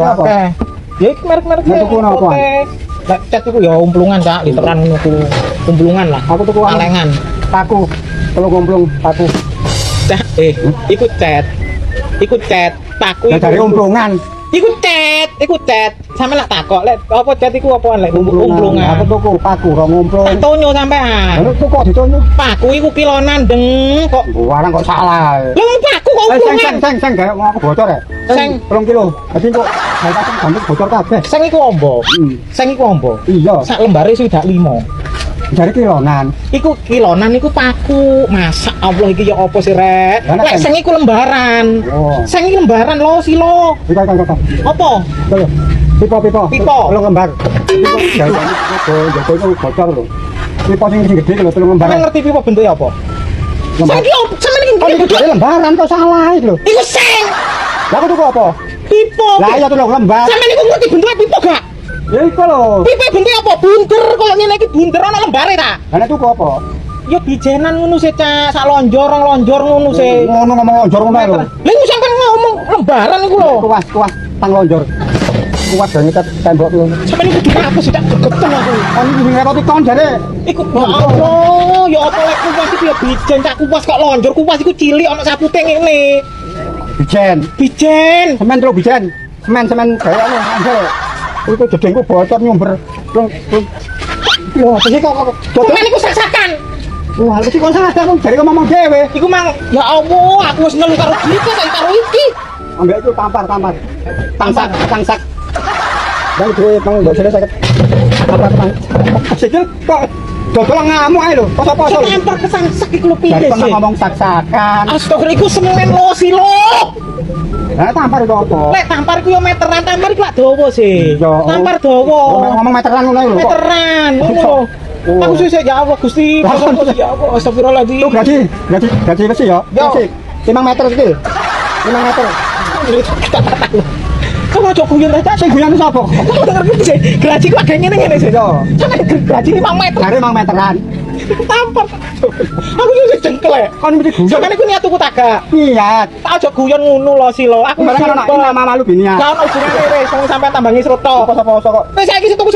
apa? Ya iki merek-merek oke. Lek cat iku ya umplungan Cak, literan ngono ku. Umplungan lah. Aku tuku kalengan. Paku. Kalau gomblong paku. Cak iku cat. Iku cat, paku Ya dari umplungan. Iku cat. Sampe lak takok lek apa cat iku apaan lek umplungan. Aku tuku paku kok ngomplung. Tak tonyo sampean. Lha kok ditonyo? Paku iku kilonan deng kok. Warang kok salah. Lha paku kok umplungan. Seng gawe aku bocor ya. Seng 3 kilo. Dadi kok gawe pasang gambut bocor kabeh. Seng iku ombo. Seng iku ombo. Iya. Sak lembare sudah 5. Dari kilonan. Iku kilonan iku paku. Masa Allah iki ya apa sih rek? Lek seng iku lembaran. Oh. Seng iki lembaran lo silo. Kita. Apa? Pipo. Telung lembar. Pipo itu bocor lho. Pipo sing gede lho telung lembar. Sampe ngerti pipo bentuknya apa? Seng iki sampeyan iki Iki lembaran kok salah iki lho. iku seng. Lah aku tuku apa? Pipo. Lah iya telung lembar. Sampeyan iku ngerti bentuknya pipo gak? Ya iku lho. Pipo bentuknya apa? Bunter koyo ngene iki bunter ana lembare ta? Lah tuku apa? Ya bijenan ngono sih Cak, sak lonjor ngono sih. Ngono ngomong lonjor ngono lho. Lha iku sampeyan ngomong lembaran iku lho. Kuas tang lonjor. Kuat banget tembok lho. Sampeyan iku kudu apa sih tak gegeten aku. Kan iki sing repoti kon jare. Iku ya Allah, ya apa lek kuwas iki ya bijen Cak kuwas kok lonjor kuwas iku cilik ana sapute ngene. Bijen. Semen terus bijen. Semen gawe anu anjir. Iku jedengku bocor nyumber. Lho, apa sih kok Semen iku sak-sakan. wah, iki kok sadar kok jare kok ngomong dhewe. Iku mang ya Allah, aku wis ngelu karo iki saiki karo iki. Ambek itu tampar. Tangsak. Dan duwe pang ndok selesai. Apa teman? Sikil kok dodol ngamuk ae lho. Poso-poso. Tampar kesangsak iku lho piye Dari pernah sih? ngomong sak-sakan. Astagfirullah iku semen lo silo. Lah tampar itu apa? Lek tampar iku ya meteran, tampar iku lak dawa sih. Iya. Tampar dawa. Ngomong meteran ngono lho kok. Meteran ngono. Oh. Aku sih ya Allah Gusti. Ya Allah astagfirullahaladzim. Itu gaji besi ya? Yo. Besi. 5 meter iki. 5 meter. Kamu aja guyon aja. Sing guyon sapa? Aku ngerti sih. Gaji ku agak ngene sih. Yo. Sampe gaji 5 meter. Jare 5 meteran. Tampar. Aku sih jengkel ya. Kon mesti guyon. Sampeyan iku niat tuku tagak. Niat. Tak aja guyon ngono lho silo. Aku Barang ana nama malu binian. Lah ono hubungane wis sampeyan tambangi sroto. Poso-poso kok. Wis saiki tuku